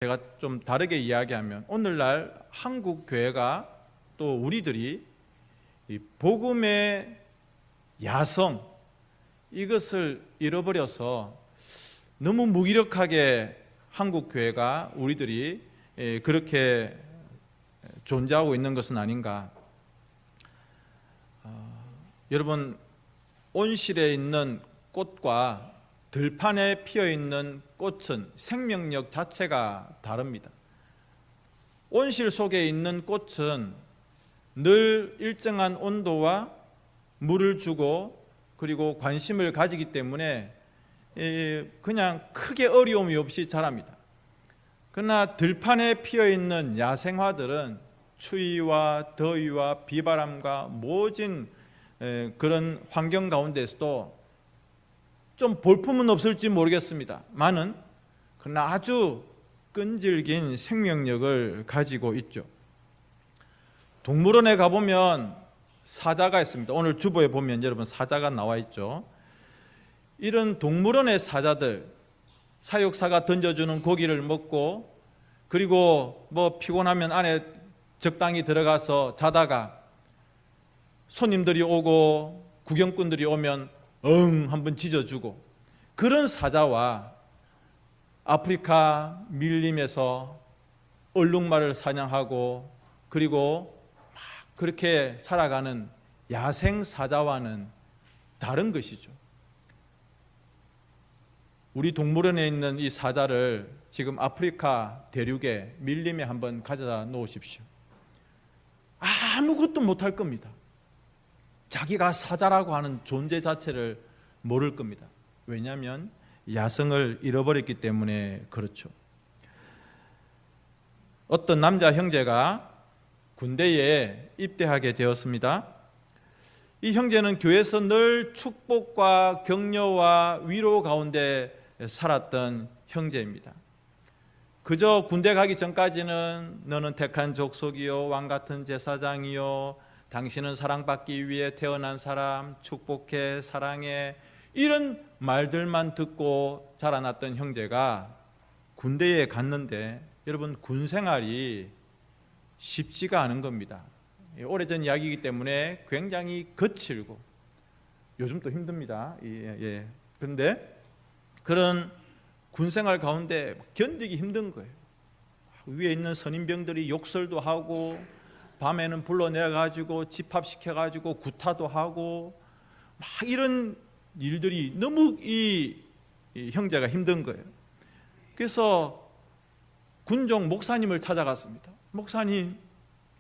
제가 좀 다르게 이야기하면 오늘날 한국 교회가 또 우리들이 이 복음의 야성 이것을 잃어버려서 너무 무기력하게 한국 교회가 우리들이 그렇게 존재하고 있는 것은 아닌가. 여러분, 온실에 있는 꽃과 들판에 피어있는 꽃은 생명력 자체가 다릅니다. 온실 속에 있는 꽃은 늘 일정한 온도와 물을 주고 그리고 관심을 가지기 때문에 그냥 크게 어려움이 없이 자랍니다. 그러나 들판에 피어있는 야생화들은 추위와 더위와 비바람과 모진 그런 환경 가운데서도 좀 볼품은 없을지 모르겠습니다. 그러나 아주 끈질긴 생명력을 가지고 있죠. 동물원에 가보면 사자가 있습니다. 오늘 주보에 보면 여러분 사자가 나와 있죠. 이런 동물원의 사자들, 사육사가 던져주는 고기를 먹고 그리고 피곤하면 안에 적당히 들어가서 자다가 손님들이 오고 구경꾼들이 오면 한번 짖어주고, 그런 사자와 아프리카 밀림에서 얼룩말을 사냥하고 그리고 막 그렇게 살아가는 야생 사자와는 다른 것이죠. 우리 동물원에 있는 이 사자를 지금 아프리카 대륙의 밀림에 한번 가져다 놓으십시오. 아무것도 못할 겁니다. 자기가 사자라고 하는 존재 자체를 모를 겁니다. 왜냐하면 야성을 잃어버렸기 때문에 그렇죠. 어떤 남자 형제가 군대에 입대하게 되었습니다. 이 형제는 교회에서 늘 축복과 격려와 위로 가운데 살았던 형제입니다. 그저 군대 가기 전까지는 너는 택한 족속이요 왕같은 제사장이요 당신은 사랑받기 위해 태어난 사람, 축복해, 사랑해, 이런 말들만 듣고 자라났던 형제가 군대에 갔는데 여러분, 군 생활이 쉽지가 않은 겁니다. 오래전 이야기이기 때문에 굉장히 거칠고 요즘도 힘듭니다. 그런데 그런 군 생활 가운데 견디기 힘든 거예요. 위에 있는 선임병들이 욕설도 하고 밤에는 불러내가지고 집합시켜가지고 구타도 하고 막 이런 일들이 너무 이 형제가 힘든 거예요. 그래서 군종 목사님을 찾아갔습니다. 목사님,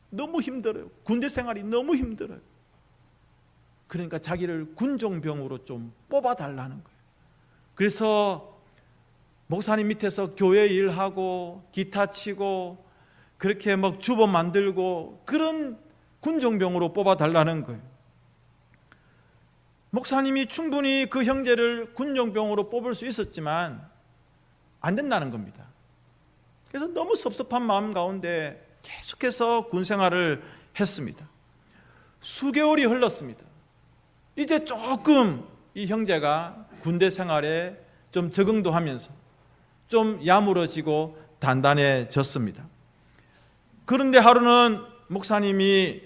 너무 힘들어요. 군대 생활이 너무 힘들어요. 그러니까 자기를 군종병으로 좀 뽑아달라는 거예요. 그래서 목사님 밑에서 교회 일하고 기타 치고 그렇게 막 주보 만들고 그런 군종병으로 뽑아달라는 거예요. 목사님이 충분히 그 형제를 군종병으로 뽑을 수 있었지만 안 된다는 겁니다. 그래서 너무 섭섭한 마음 가운데 계속해서 군 생활을 했습니다. 수개월이 흘렀습니다. 이제 조금 이 형제가 군대 생활에 좀 적응도 하면서 좀 야무러지고 단단해졌습니다. 그런데 하루는 목사님이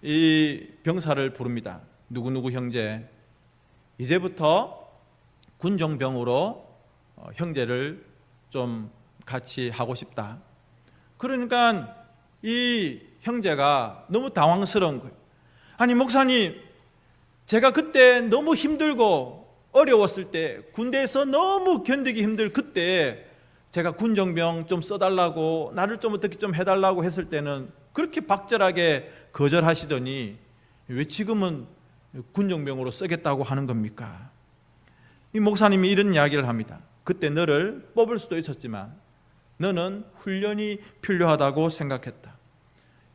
이 병사를 부릅니다. 누구누구 형제, 이제부터 군종병으로 형제를 좀 같이 하고 싶다. 그러니까 이 형제가 너무 당황스러운 거예요. 아니 목사님, 제가 그때 너무 힘들고 어려웠을 때, 군대에서 너무 견디기 힘들 그때 제가 군종병 좀 써달라고, 나를 좀 어떻게 좀 해달라고 했을 때는 그렇게 박절하게 거절하시더니 왜 지금은 군종병으로 쓰겠다고 하는 겁니까? 이 목사님이 이런 이야기를 합니다. 그때 너를 뽑을 수도 있었지만 너는 훈련이 필요하다고 생각했다.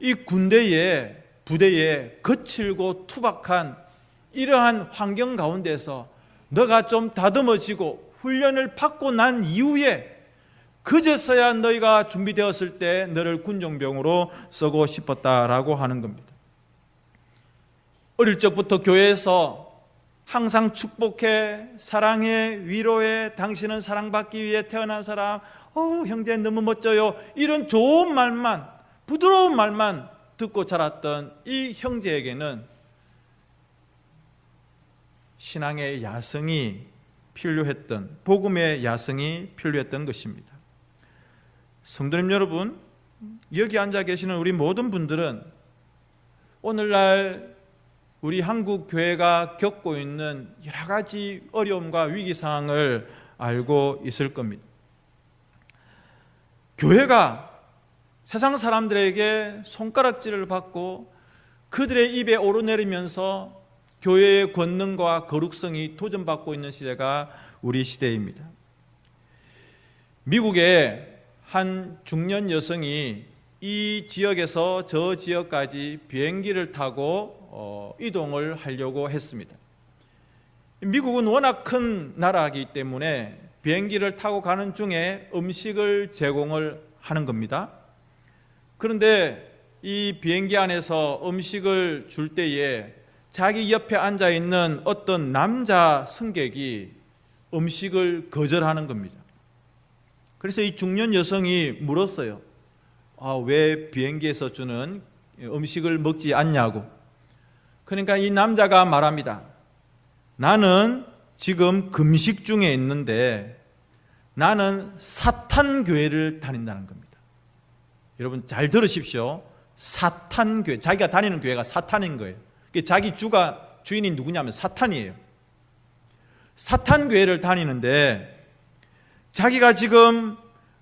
이 군대의 부대에 거칠고 투박한 이러한 환경 가운데서 너가 좀 다듬어지고 훈련을 받고 난 이후에 그제서야 너희가 준비되었을 때 너를 군종병으로 쓰고 싶었다라고 하는 겁니다. 어릴 적부터 교회에서 항상 축복해, 사랑해, 위로해, 당신은 사랑받기 위해 태어난 사람, 형제 너무 멋져요. 이런 좋은 말만, 부드러운 말만 듣고 자랐던 이 형제에게는 신앙의 야성이 필요했던, 복음의 야성이 필요했던 것입니다. 성도님 여러분, 여기 앉아 계시는 우리 모든 분들은 오늘날 우리 한국 교회가 겪고 있는 여러 가지 어려움과 위기 상황을 알고 있을 겁니다. 교회가 세상 사람들에게 손가락질을 받고 그들의 입에 오르내리면서 교회의 권능과 거룩성이 도전받고 있는 시대가 우리 시대입니다. 미국의 한 중년 여성이 이 지역에서 저 지역까지 비행기를 타고 이동을 하려고 했습니다. 미국은 워낙 큰 나라이기 때문에 비행기를 타고 가는 중에 음식을 제공을 하는 겁니다. 그런데 이 비행기 안에서 음식을 줄 때에 자기 옆에 앉아 있는 어떤 남자 승객이 음식을 거절하는 겁니다. 그래서 이 중년 여성이 물었어요. 왜 비행기에서 주는 음식을 먹지 않냐고. 그러니까 이 남자가 말합니다. 나는 지금 금식 중에 있는데 나는 사탄교회를 다닌다는 겁니다. 여러분 잘 들으십시오. 사탄교회, 자기가 다니는 교회가 사탄인 거예요. 자기 주인이 누구냐면 사탄이에요. 사탄교회를 다니는데 자기가 지금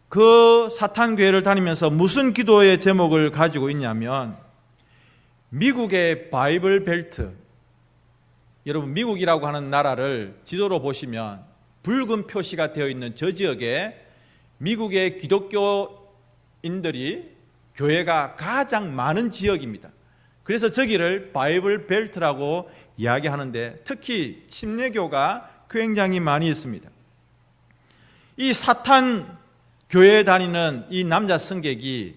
그 사탄교회를 다니면서 무슨 기도의 제목을 가지고 있냐면 미국의 바이블 벨트, 여러분 미국이라고 하는 나라를 지도로 보시면 붉은 표시가 되어 있는 저 지역에 미국의 기독교인들이 교회가 가장 많은 지역입니다. 그래서 저기를 바이블 벨트라고 이야기하는데 특히 침례교가 굉장히 많이 있습니다. 이 사탄 교회에 다니는 이 남자 승객이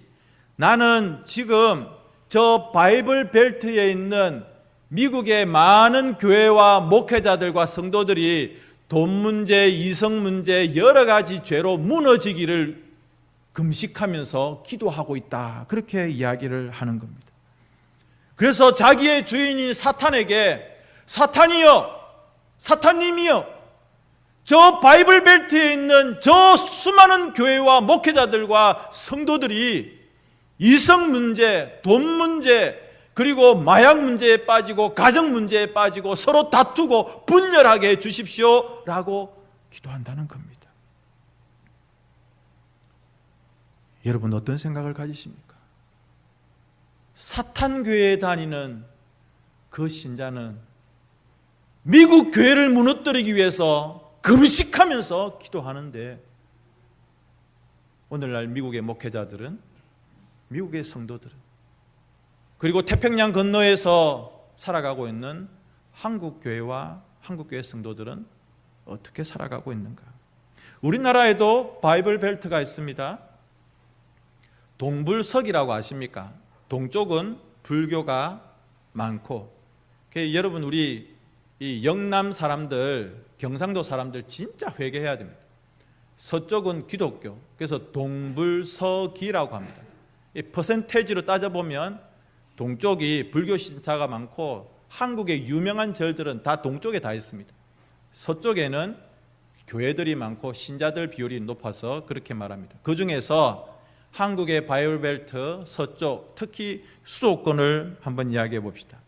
나는 지금 저 바이블 벨트에 있는 미국의 많은 교회와 목회자들과 성도들이 돈 문제, 이성 문제, 여러 가지 죄로 무너지기를 금식하면서 기도하고 있다. 그렇게 이야기를 하는 겁니다. 그래서 자기의 주인인 사탄에게 사탄이여, 사탄님이여, 저 바이블 벨트에 있는 저 수많은 교회와 목회자들과 성도들이 이성 문제, 돈 문제, 그리고 마약 문제에 빠지고 가정 문제에 빠지고 서로 다투고 분열하게 해 주십시오 라고 기도한다는 겁니다. 여러분 어떤 생각을 가지십니까? 사탄 교회에 다니는 그 신자는 미국 교회를 무너뜨리기 위해서 금식하면서 기도하는데 오늘날 미국의 목회자들은, 미국의 성도들은, 그리고 태평양 건너에서 살아가고 있는 한국교회와 한국교회 성도들은 어떻게 살아가고 있는가? 우리나라에도 바이블 벨트가 있습니다. 동불석이라고 아십니까? 동쪽은 불교가 많고, 여러분 우리 이 영남 사람들, 경상도 사람들 진짜 회개해야 됩니다. 서쪽은 기독교, 그래서 동불서기라고 합니다. 이 퍼센테이지로 따져보면 동쪽이 불교 신자가 많고 한국의 유명한 절들은 다 동쪽에 다 있습니다. 서쪽에는 교회들이 많고 신자들 비율이 높아서 그렇게 말합니다. 그 중에서 한국의 바이블 벨트 서쪽, 특히 수도권을 한번 이야기해 봅시다.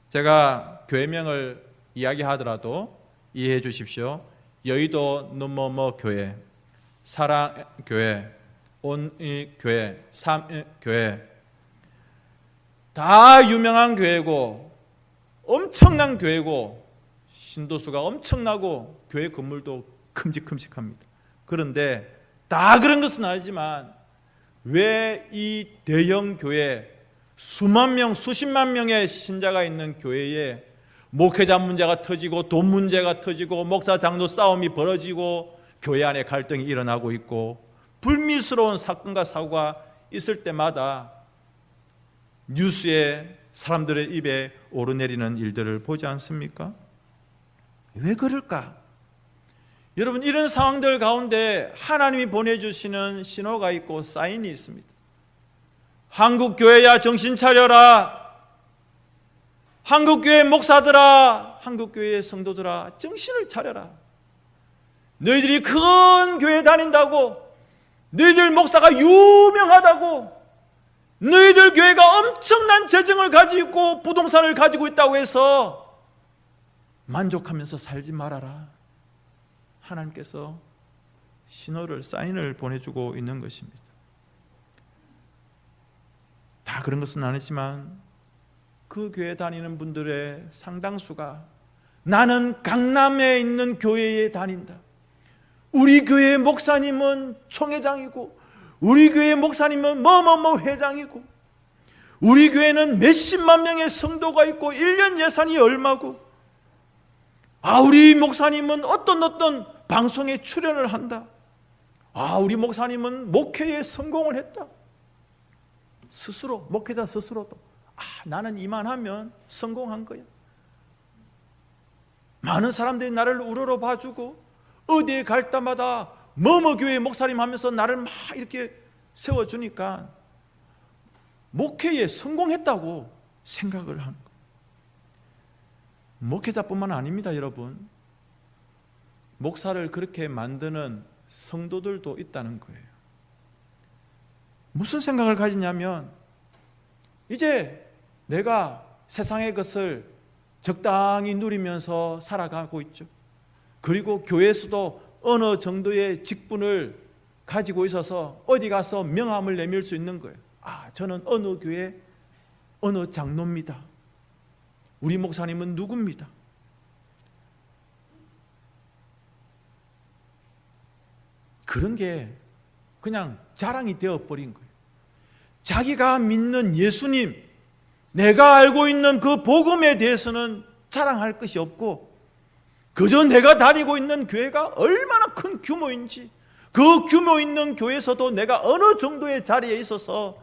제가 교회명을 이야기하더라도 이해해 주십시오. 여의도 뭐뭐 교회, 사랑교회, 온이교회, 삼교회 다 유명한 교회고 엄청난 교회고 신도수가 엄청나고 교회 건물도 큼직큼직합니다. 그런데 다 그런 것은 아니지만 왜 이 대형 교회 수만 명, 수십만 명의 신자가 있는 교회에 목회자 문제가 터지고 돈 문제가 터지고 목사 장로 싸움이 벌어지고 교회 안에 갈등이 일어나고 있고 불미스러운 사건과 사고가 있을 때마다 뉴스에 사람들의 입에 오르내리는 일들을 보지 않습니까? 왜 그럴까? 여러분, 이런 상황들 가운데 하나님이 보내주시는 신호가 있고 사인이 있습니다. 한국교회야 정신 차려라. 한국교회 목사들아, 한국교회 성도들아, 정신을 차려라. 너희들이 큰 교회 다닌다고, 너희들 목사가 유명하다고, 너희들 교회가 엄청난 재정을 가지고 있고 부동산을 가지고 있다고 해서 만족하면서 살지 말아라. 하나님께서 신호를, 사인을 보내주고 있는 것입니다. 다 그런 것은 아니지만 그 교회 다니는 분들의 상당수가 나는 강남에 있는 교회에 다닌다. 우리 교회 목사님은 총회장이고 우리 교회 목사님은 뭐뭐뭐 회장이고 우리 교회는 몇십만 명의 성도가 있고 1년 예산이 얼마고 우리 목사님은 어떤 방송에 출연을 한다. 우리 목사님은 목회에 성공을 했다. 스스로, 목회자 스스로도 나는 이만하면 성공한 거야. 많은 사람들이 나를 우러러 봐주고 어디에 갈 때마다 뭐뭐 교회 목사님 하면서 나를 막 이렇게 세워주니까 목회에 성공했다고 생각을 하는 거예요. 목회자뿐만 아닙니다, 여러분. 목사를 그렇게 만드는 성도들도 있다는 거예요. 무슨 생각을 가지냐면 이제 내가 세상의 것을 적당히 누리면서 살아가고 있죠. 그리고 교회에서도 어느 정도의 직분을 가지고 있어서 어디 가서 명함을 내밀 수 있는 거예요. 저는 어느 교회 어느 장로입니다. 우리 목사님은 누구입니다. 그런 게 그냥 자랑이 되어버린 거예요. 자기가 믿는 예수님, 내가 알고 있는 그 복음에 대해서는 자랑할 것이 없고 그저 내가 다니고 있는 교회가 얼마나 큰 규모인지, 그 규모 있는 교회에서도 내가 어느 정도의 자리에 있어서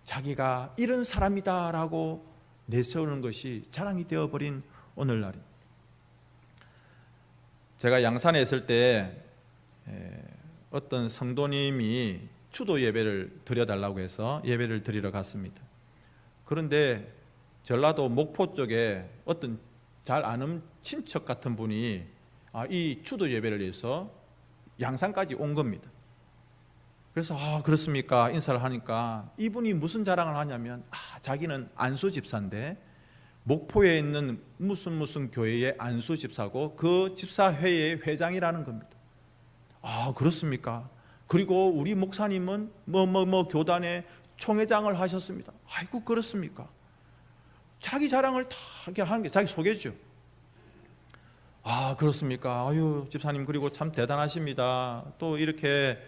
자기가 이런 사람이다라고 내세우는 것이 자랑이 되어버린 오늘날입니다. 제가 양산에 있을 때 어떤 성도님이 추도 예배를 드려달라고 해서 예배를 드리러 갔습니다. 그런데 전라도 목포 쪽에 어떤 잘 아는 친척 같은 분이 이 추도 예배를 위해서 양산까지 온 겁니다. 그래서 그렇습니까? 인사를 하니까 이분이 무슨 자랑을 하냐면 자기는 안수 집사인데 목포에 있는 무슨 교회의 안수 집사고 그 집사회의 회장이라는 겁니다. 그렇습니까? 그리고 우리 목사님은 뭐 교단의 총회장을 하셨습니다. 아이고 그렇습니까? 자기 자랑을 다 하는 게 자기 소개죠. 그렇습니까? 아유 집사님 그리고 참 대단하십니다. 또 이렇게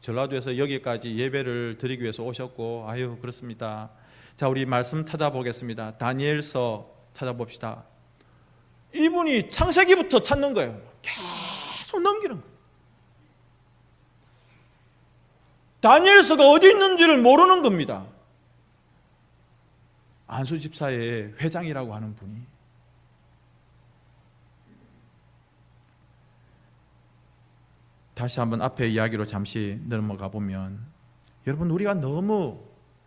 전라도에서 여기까지 예배를 드리기 위해서 오셨고 아유 그렇습니다. 자 우리 말씀 찾아보겠습니다. 다니엘서 찾아봅시다. 이분이 창세기부터 찾는 거예요. 계속 넘기는 거예요. 다니엘서가 어디 있는지를 모르는 겁니다. 안수 집사의 회장이라고 하는 분이. 다시 한번 앞에 이야기로 잠시 넘어가 보면 여러분 우리가 너무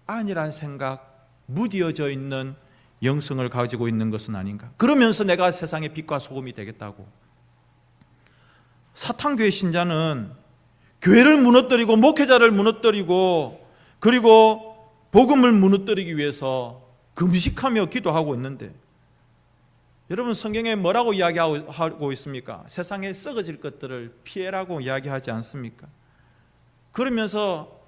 안일한 생각, 무디어져 있는 영성을 가지고 있는 것은 아닌가. 그러면서 내가 세상의 빛과 소금이 되겠다고. 사탄교회 신자는 교회를 무너뜨리고 목회자를 무너뜨리고 그리고 복음을 무너뜨리기 위해서 금식하며 기도하고 있는데 여러분 성경에 뭐라고 이야기하고 있습니까? 세상에 썩어질 것들을 피해라고 이야기하지 않습니까? 그러면서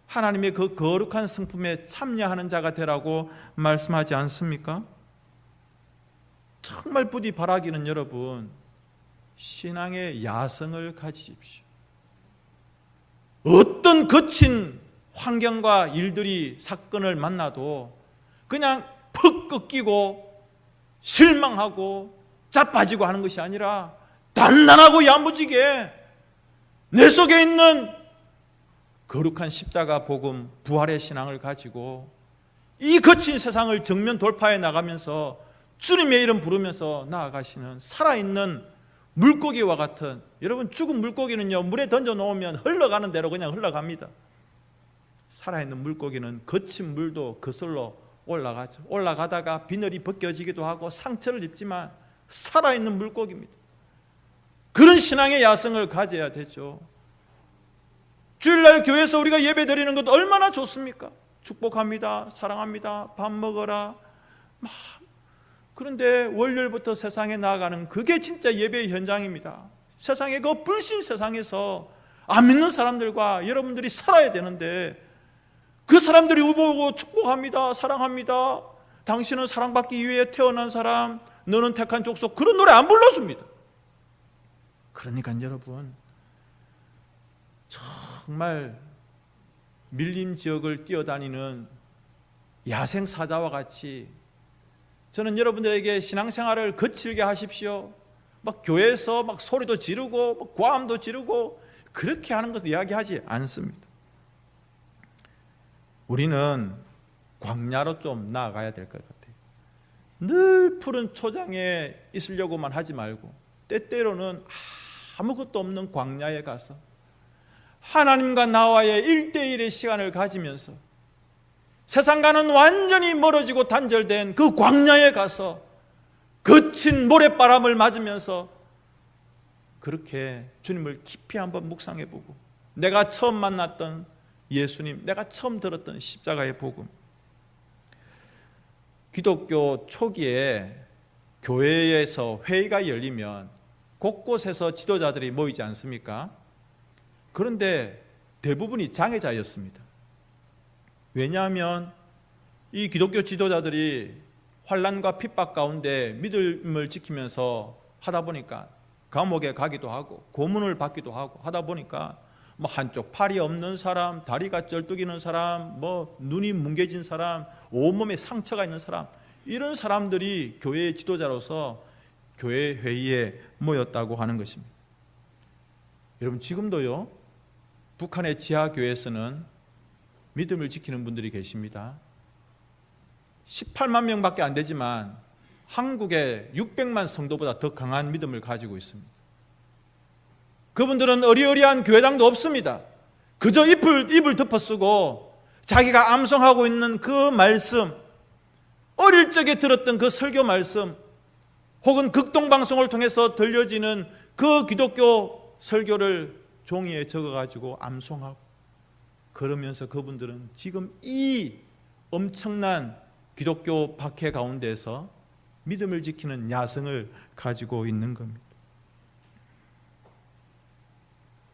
하나님의 그 거룩한 성품에 참여하는 자가 되라고 말씀하지 않습니까? 정말 부디 바라기는 여러분 신앙의 야성을 가지십시오. 어떤 거친 환경과 일들이 사건을 만나도 그냥 푹 꺾이고 실망하고 자빠지고 하는 것이 아니라 단단하고 야무지게 내 속에 있는 거룩한 십자가 복음 부활의 신앙을 가지고 이 거친 세상을 정면 돌파해 나가면서 주님의 이름 부르면서 나아가시는 살아있는 물고기와 같은, 여러분 죽은 물고기는요 물에 던져 놓으면 흘러가는 대로 그냥 흘러갑니다. 살아있는 물고기는 거친 물도 거슬러 올라가죠. 올라가다가 비늘이 벗겨지기도 하고 상처를 입지만 살아있는 물고기입니다. 그런 신앙의 야성을 가져야 되죠. 주일날 교회에서 우리가 예배 드리는 것도 얼마나 좋습니까? 축복합니다, 사랑합니다, 밥 먹어라. 그런데 월요일부터 세상에 나아가는 그게 진짜 예배의 현장입니다. 세상의 그 불신 세상에서 안 믿는 사람들과 여러분들이 살아야 되는데, 그 사람들이 우보고 축복합니다, 사랑합니다, 당신은 사랑받기 위해 태어난 사람, 너는 택한 족속, 그런 노래 안 불러줍니다. 그러니까 여러분, 정말 밀림 지역을 뛰어다니는 야생 사자와 같이 저는 여러분들에게 신앙생활을 거칠게 하십시오, 막 교회에서 막 소리도 지르고 막 고함도 지르고 그렇게 하는 것을 이야기하지 않습니다. 우리는 광야로 좀 나아가야 될 것 같아요. 늘 푸른 초장에 있으려고만 하지 말고 때때로는 아무것도 없는 광야에 가서 하나님과 나와의 1대1의 시간을 가지면서 세상과는 완전히 멀어지고 단절된 그 광야에 가서 거친 모래바람을 맞으면서 그렇게 주님을 깊이 한번 묵상해보고, 내가 처음 만났던 예수님, 내가 처음 들었던 십자가의 복음. 기독교 초기에 교회에서 회의가 열리면 곳곳에서 지도자들이 모이지 않습니까? 그런데 대부분이 장애자였습니다. 왜냐하면 이 기독교 지도자들이 환난과 핍박 가운데 믿음을 지키면서 하다 보니까 감옥에 가기도 하고 고문을 받기도 하고 하다 보니까 뭐 한쪽 팔이 없는 사람, 다리가 쩔뚝이는 사람, 뭐 눈이 뭉개진 사람, 온몸에 상처가 있는 사람, 이런 사람들이 교회의 지도자로서 교회 회의에 모였다고 하는 것입니다. 여러분, 지금도요 북한의 지하교회에서는 믿음을 지키는 분들이 계십니다. 18만 명밖에 안 되지만 한국의 600만 성도보다 더 강한 믿음을 가지고 있습니다. 그분들은 어리어리한 교회당도 없습니다. 그저 입을 덮어쓰고 자기가 암송하고 있는 그 말씀, 어릴 적에 들었던 그 설교 말씀, 혹은 극동방송을 통해서 들려지는 그 기독교 설교를 종이에 적어가지고 암송하고, 그러면서 그분들은 지금 이 엄청난 기독교 박해 가운데서 믿음을 지키는 야성을 가지고 있는 겁니다.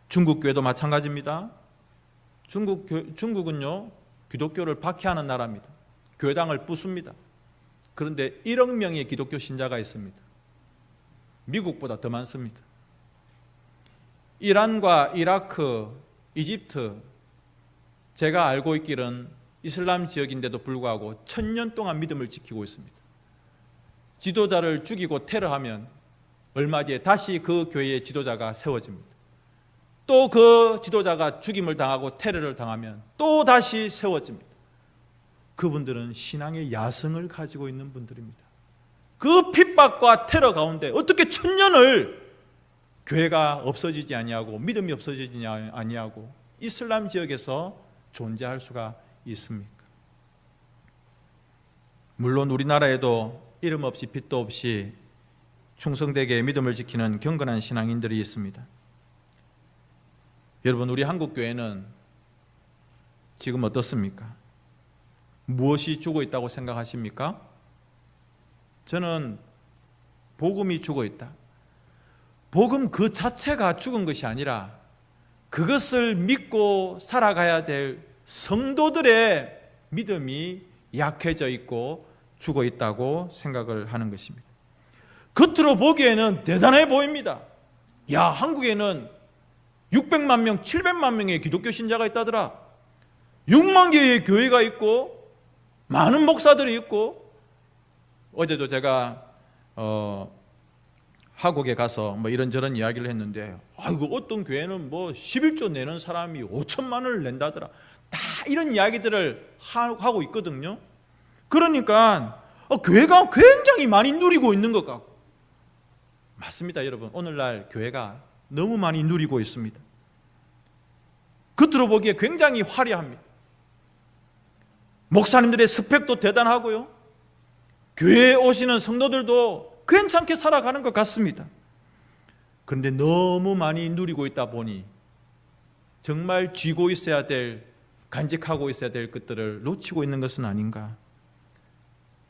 중국 교회도 마찬가지입니다. 중국은요 기독교를 박해하는 나라입니다. 교회당을 부숩니다. 그런데 1억 명의 기독교 신자가 있습니다. 미국보다 더 많습니다. 이란과 이라크, 이집트, 제가 알고 있기는 이슬람 지역인데도 불구하고 1000년 동안 믿음을 지키고 있습니다. 지도자를 죽이고 테러하면 얼마 뒤에 다시 그 교회의 지도자가 세워집니다. 또 그 지도자가 죽임을 당하고 테러를 당하면 또 다시 세워집니다. 그분들은 신앙의 야성을 가지고 있는 분들입니다. 그 핍박과 테러 가운데 어떻게 1000년을 교회가 없어지지 아니하고 믿음이 없어지지 아니하고 이슬람 지역에서 존재할 수가 있습니까? 물론 우리나라에도 이름 없이 빛도 없이 충성되게 믿음을 지키는 경건한 신앙인들이 있습니다. 여러분, 우리 한국교회는 지금 어떻습니까? 무엇이 죽어 있다고 생각하십니까? 저는 복음이 죽어 있다. 복음 그 자체가 죽은 것이 아니라 그것을 믿고 살아가야 될 성도들의 믿음이 약해져 있고 죽어 있다고 생각을 하는 것입니다. 겉으로 보기에는 대단해 보입니다. 야, 한국에는 600만 명, 700만 명의 기독교 신자가 있다더라. 6만 개의 교회가 있고 많은 목사들이 있고, 어제도 제가 하곡에 가서 뭐 이런저런 이야기를 했는데, 아이고 어떤 교회는 뭐 11조 내는 사람이 5천만 원을 낸다더라. 다 이런 이야기들을 하고 있거든요. 그러니까 교회가 굉장히 많이 누리고 있는 것 같고, 맞습니다, 여러분. 오늘날 교회가 너무 많이 누리고 있습니다. 겉으로 보기에 굉장히 화려합니다. 목사님들의 스펙도 대단하고요. 교회에 오시는 성도들도 괜찮게 살아가는 것 같습니다. 그런데 너무 많이 누리고 있다 보니 정말 쥐고 있어야 될, 간직하고 있어야 될 것들을 놓치고 있는 것은 아닌가.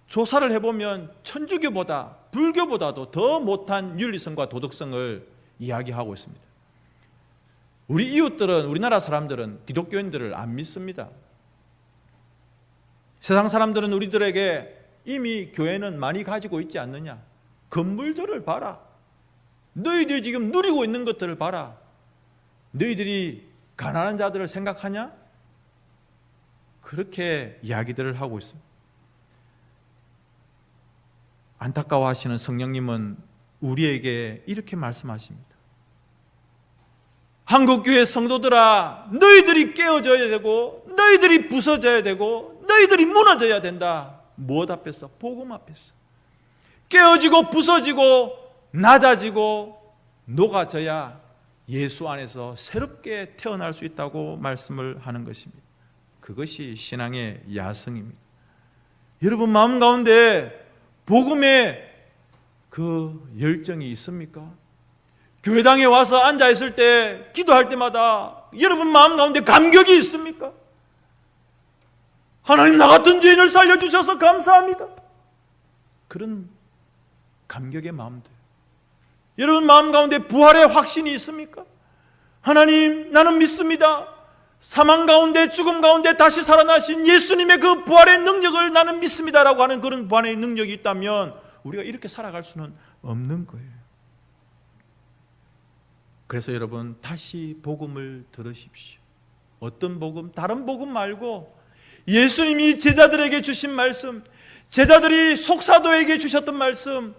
조사를 해보면 천주교보다, 불교보다도 더 못한 윤리성과 도덕성을 이야기하고 있습니다. 우리 이웃들은, 우리나라 사람들은 기독교인들을 안 믿습니다. 세상 사람들은 우리들에게 이미 교회는 많이 가지고 있지 않느냐, 건물들을 봐라, 너희들이 지금 누리고 있는 것들을 봐라, 너희들이 가난한 자들을 생각하냐? 그렇게 이야기들을 하고 있습니다. 안타까워하시는 성령님은 우리에게 이렇게 말씀하십니다. 한국교회 성도들아, 너희들이 깨어져야 되고 너희들이 부서져야 되고 너희들이 무너져야 된다. 무엇 앞에서? 복음 앞에서. 깨어지고 부서지고 낮아지고 녹아져야 예수 안에서 새롭게 태어날 수 있다고 말씀을 하는 것입니다. 그것이 신앙의 야성입니다. 여러분 마음 가운데 복음의 그 열정이 있습니까? 교회당에 와서 앉아있을 때, 기도할 때마다 여러분 마음 가운데 감격이 있습니까? 하나님, 나 같은 죄인을 살려주셔서 감사합니다. 그런 감격의 마음들. 여러분 마음 가운데 부활의 확신이 있습니까? 하나님, 나는 믿습니다. 사망 가운데, 죽음 가운데 다시 살아나신 예수님의 그 부활의 능력을 나는 믿습니다라고 하는 그런 부활의 능력이 있다면 우리가 이렇게 살아갈 수는 없는 거예요. 그래서 여러분 다시 복음을 들으십시오. 어떤 복음? 다른 복음 말고 예수님이 제자들에게 주신 말씀, 제자들이 속사도에게 주셨던 말씀,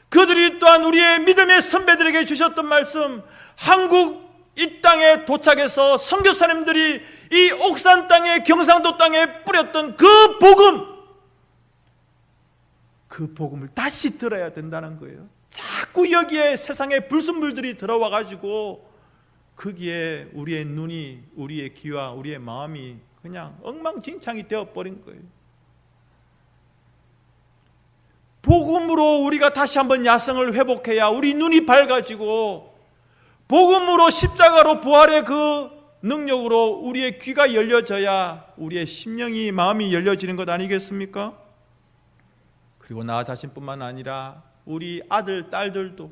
그들이 또한 우리의 믿음의 선배들에게 주셨던 말씀, 한국 이 땅에 도착해서 선교사님들이 이 옥산 땅에, 경상도 땅에 뿌렸던 그 복음, 그 복음을 다시 들어야 된다는 거예요. 자꾸 여기에 세상의 불순물들이 들어와 가지고 거기에 우리의 눈이, 우리의 귀와 우리의 마음이 그냥 엉망진창이 되어버린 거예요. 복음으로 우리가 다시 한번 야성을 회복해야 우리 눈이 밝아지고, 복음으로 십자가로 부활의 그 능력으로 우리의 귀가 열려져야 우리의 심령이, 마음이 열려지는 것 아니겠습니까? 그리고 나 자신뿐만 아니라 우리 아들, 딸들도,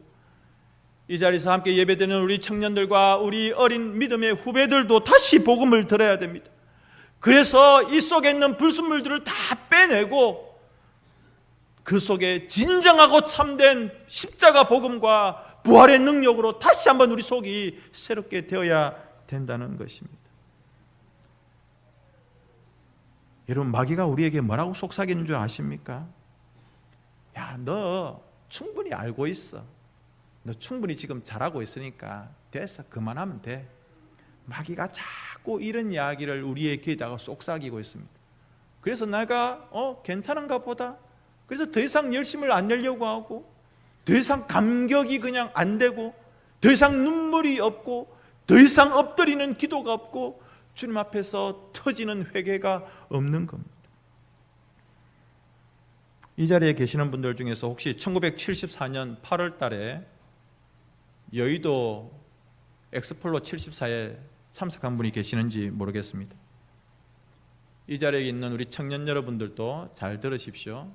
이 자리에서 함께 예배드리는 우리 청년들과 우리 어린 믿음의 후배들도 다시 복음을 들어야 됩니다. 그래서 이 속에 있는 불순물들을 다 빼내고 그 속에 진정하고 참된 십자가 복음과 부활의 능력으로 다시 한번 우리 속이 새롭게 되어야 된다는 것입니다. 여러분, 마귀가 우리에게 뭐라고 속삭이는 줄 아십니까? 야, 너 충분히 알고 있어. 너 충분히 지금 잘하고 있으니까 됐어, 그만하면 돼. 마귀가 자꾸 이런 이야기를 우리의 귀에다가 속삭이고 있습니다. 그래서 내가 괜찮은가 보다. 그래서 더 이상 열심을 안 내려고 하고, 더 이상 감격이 그냥 안 되고, 더 이상 눈물이 없고, 더 이상 엎드리는 기도가 없고, 주님 앞에서 터지는 회개가 없는 겁니다. 이 자리에 계시는 분들 중에서 혹시 1974년 8월 달에 여의도 엑스폴로 74에 참석한 분이 계시는지 모르겠습니다. 이 자리에 있는 우리 청년 여러분들도 잘 들으십시오.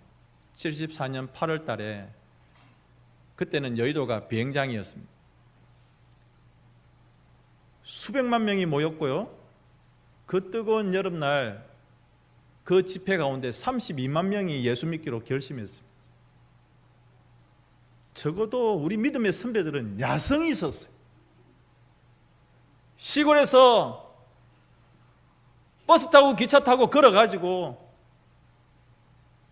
74년 8월 달에, 그때는 여의도가 비행장이었습니다. 수백만 명이 모였고요. 그 뜨거운 여름날 그 집회 가운데 32만 명이 예수 믿기로 결심했습니다. 적어도 우리 믿음의 선배들은 야성이 있었어요. 시골에서 버스 타고 기차 타고 걸어가지고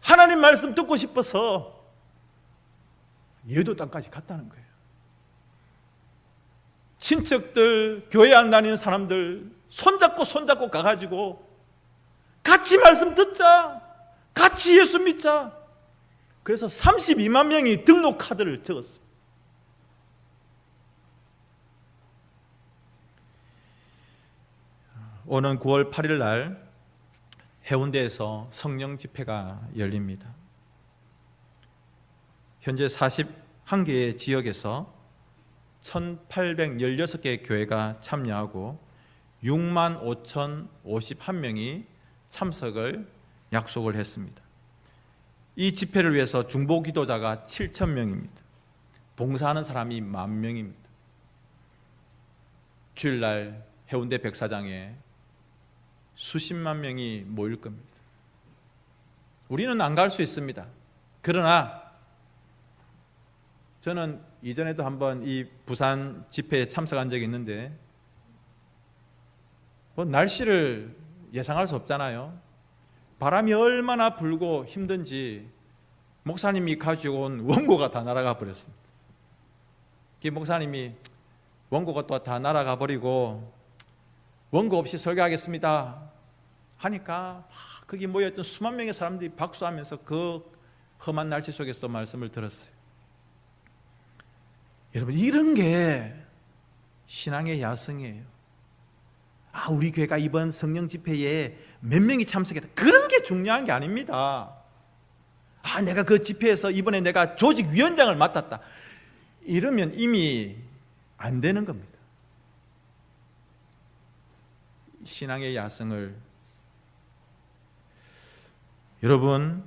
하나님 말씀 듣고 싶어서 여의도 땅까지 갔다는 거예요. 친척들, 교회 안 다니는 사람들 손잡고 가가지고 같이 말씀 듣자, 같이 예수 믿자. 그래서 32만 명이 등록 카드를 적었습니다. 오는 9월 8일 날 해운대에서 성령 집회가 열립니다. 현재 41개의 지역에서 1816개의 교회가 참여하고 65,051명이 참석을 약속을 했습니다. 이 집회를 위해서 중보 기도자가 7,000명입니다. 봉사하는 사람이 10,000명입니다. 주일날 해운대 백사장에 수십만 명이 모일 겁니다. 우리는 안 갈 수 있습니다. 그러나 저는 이전에도 한번 이 부산 집회에 참석한 적이 있는데 날씨를 예상할 수 없잖아요. 바람이 얼마나 불고 힘든지 목사님이 가지고 온 원고가 다 날아가 버렸습니다. 목사님이 원고가 또 다 날아가 버리고 원고 없이 설교하겠습니다 하니까 거기 모여있던 수만 명의 사람들이 박수하면서 그 험한 날씨 속에서 말씀을 들었어요. 여러분, 이런 게 신앙의 야성이에요. 우리 교회가 이번 성령 집회에 몇 명이 참석했다, 그런 게 중요한 게 아닙니다. 내가 그 집회에서 이번에 내가 조직위원장을 맡았다, 이러면 이미 안 되는 겁니다. 신앙의 야성을, 여러분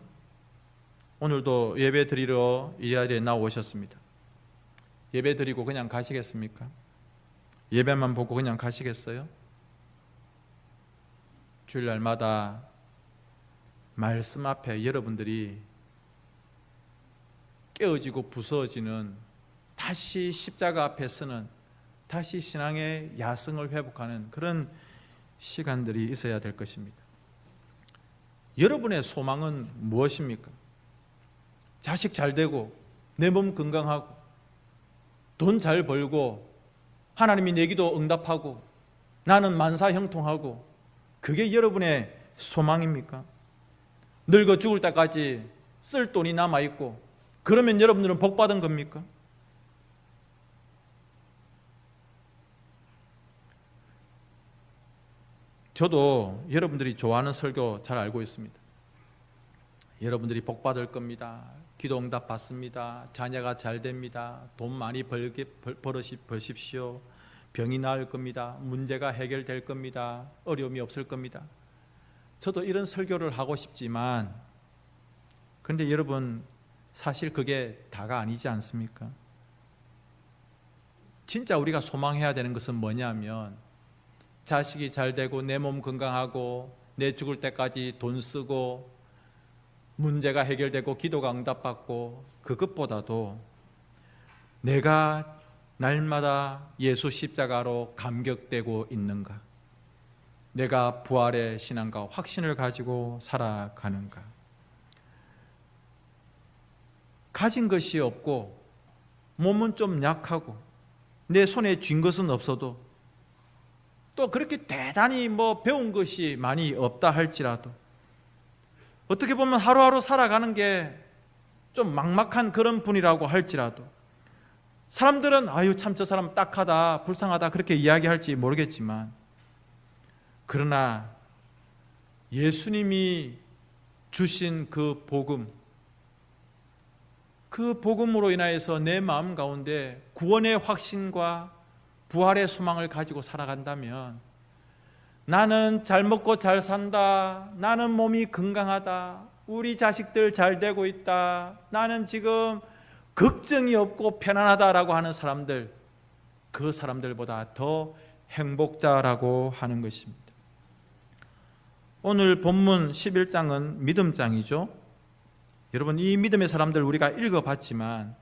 오늘도 예배 드리러 이 자리에 나오셨습니다. 예배 드리고 그냥 가시겠습니까? 예배만 보고 그냥 가시겠어요? 주일날마다 말씀 앞에 여러분들이 깨어지고 부서지는, 다시 십자가 앞에 서는, 다시 신앙의 야성을 회복하는 그런 시간들이 있어야 될 것입니다. 여러분의 소망은 무엇입니까? 자식 잘 되고 내 몸 건강하고 돈 잘 벌고 하나님이 내 기도 응답하고 나는 만사형통하고, 그게 여러분의 소망입니까? 늙어 죽을 때까지 쓸 돈이 남아있고 그러면 여러분들은 복받은 겁니까? 저도 여러분들이 좋아하는 설교 잘 알고 있습니다. 여러분들이 복받을 겁니다. 기도 응답 받습니다. 자녀가 잘 됩니다. 돈 많이 버십시오. 병이 나을 겁니다. 문제가 해결될 겁니다. 어려움이 없을 겁니다. 저도 이런 설교를 하고 싶지만, 그런데 여러분, 사실 그게 다가 아니지 않습니까? 진짜 우리가 소망해야 되는 것은 뭐냐면, 자식이 잘 되고 내 몸 건강하고 내 죽을 때까지 돈 쓰고 문제가 해결되고 기도가 응답받고, 그것보다도 내가 날마다 예수 십자가로 감격되고 있는가, 내가 부활의 신앙과 확신을 가지고 살아가는가. 가진 것이 없고 몸은 좀 약하고 내 손에 쥔 것은 없어도, 또 그렇게 대단히 배운 것이 많이 없다 할지라도, 어떻게 보면 하루하루 살아가는 게 좀 막막한 그런 분이라고 할지라도, 사람들은 아유 참 저 사람 딱하다, 불쌍하다 그렇게 이야기할지 모르겠지만, 그러나 예수님이 주신 그 복음, 그 복음으로 인하여서 내 마음 가운데 구원의 확신과 부활의 소망을 가지고 살아간다면, 나는 잘 먹고 잘 산다, 나는 몸이 건강하다, 우리 자식들 잘 되고 있다, 나는 지금 걱정이 없고 편안하다라고 하는 사람들, 그 사람들보다 더 행복자라고 하는 것입니다. 오늘 본문 11장은 믿음장이죠. 여러분, 이 믿음의 사람들 우리가 읽어봤지만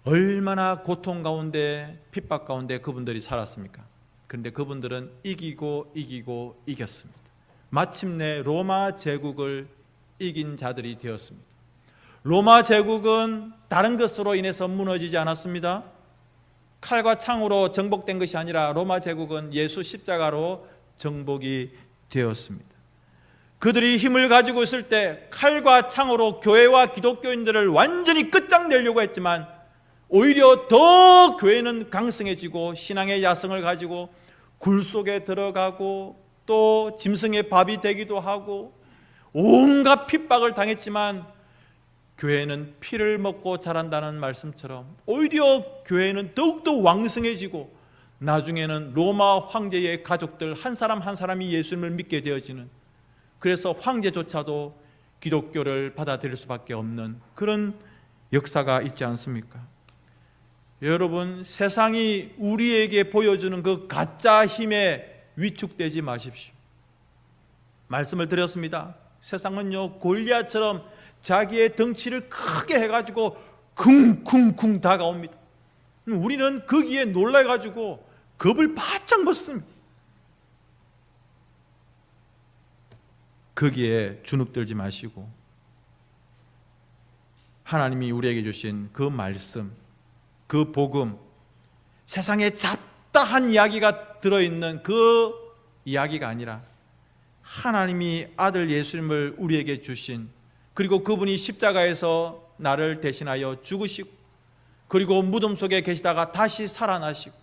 얼마나 고통 가운데 핍박 가운데 그분들이 살았습니까? 그런데 그분들은 이기고 이겼습니다. 마침내 로마 제국을 이긴 자들이 되었습니다. 로마 제국은 다른 것으로 인해서 무너지지 않았습니다. 칼과 창으로 정복된 것이 아니라 로마 제국은 예수 십자가로 정복이 되었습니다. 그들이 힘을 가지고 있을 때 칼과 창으로 교회와 기독교인들을 완전히 끝장내려고 했지만, 오히려 더 교회는 강성해지고 신앙의 야성을 가지고 굴 속에 들어가고 또 짐승의 밥이 되기도 하고 온갖 핍박을 당했지만 교회는 피를 먹고 자란다는 말씀처럼 오히려 교회는 더욱더 왕성해지고 나중에는 로마 황제의 가족들 한 사람 한 사람이 예수님을 믿게 되어지는, 그래서 황제조차도 기독교를 받아들일 수밖에 없는 그런 역사가 있지 않습니까? 여러분, 세상이 우리에게 보여주는 그 가짜 힘에 위축되지 마십시오. 말씀을 드렸습니다. 세상은요, 골리앗처럼 자기의 덩치를 크게 해가지고 쿵쿵쿵 다가옵니다. 우리는 거기에 놀라가지고 겁을 바짝 먹습니다. 거기에 주눅들지 마시고 하나님이 우리에게 주신 그 말씀, 그 복음, 세상에 잡다한 이야기가 들어있는 그 이야기가 아니라 하나님이 아들 예수님을 우리에게 주신, 그리고 그분이 십자가에서 나를 대신하여 죽으시고 그리고 무덤 속에 계시다가 다시 살아나시고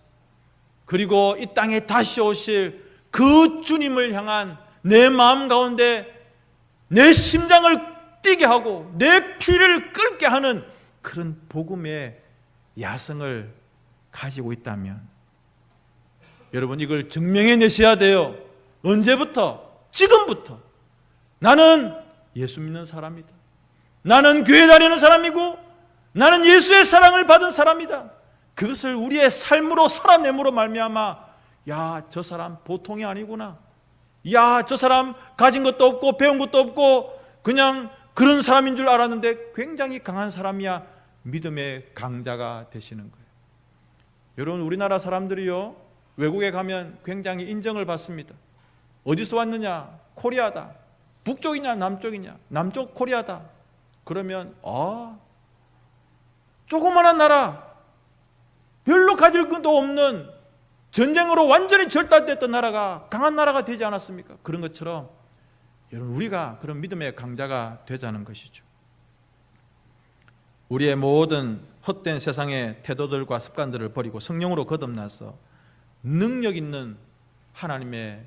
그리고 이 땅에 다시 오실 그 주님을 향한 내 마음 가운데 내 심장을 뛰게 하고 내 피를 끓게 하는 그런 복음의 야성을 가지고 있다면 여러분, 이걸 증명해내셔야 돼요. 언제부터? 지금부터. 나는 예수 믿는 사람이다. 나는 교회 다니는 사람이고 나는 예수의 사랑을 받은 사람이다. 그것을 우리의 삶으로 살아내므로 말미암아, 야, 저 사람 보통이 아니구나. 야, 저 사람 가진 것도 없고 배운 것도 없고 그냥 그런 사람인 줄 알았는데 굉장히 강한 사람이야. 믿음의 강자가 되시는 거예요. 여러분, 우리나라 사람들이요, 외국에 가면 굉장히 인정을 받습니다. 어디서 왔느냐? 코리아다. 북쪽이냐 남쪽이냐? 남쪽 코리아다. 그러면 조그마한 나라, 별로 가질 것도 없는, 전쟁으로 완전히 절단됐던 나라가 강한 나라가 되지 않았습니까? 그런 것처럼 여러분, 우리가 그런 믿음의 강자가 되자는 것이죠. 우리의 모든 헛된 세상의 태도들과 습관들을 버리고 성령으로 거듭나서 능력 있는 하나님의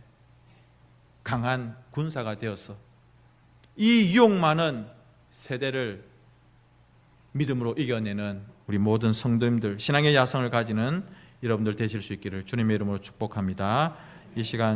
강한 군사가 되어서 이 유혹 많은 세대를 믿음으로 이겨내는 우리 모든 성도님들, 신앙의 야성을 가지는 여러분들 되실 수 있기를 주님의 이름으로 축복합니다. 이 시간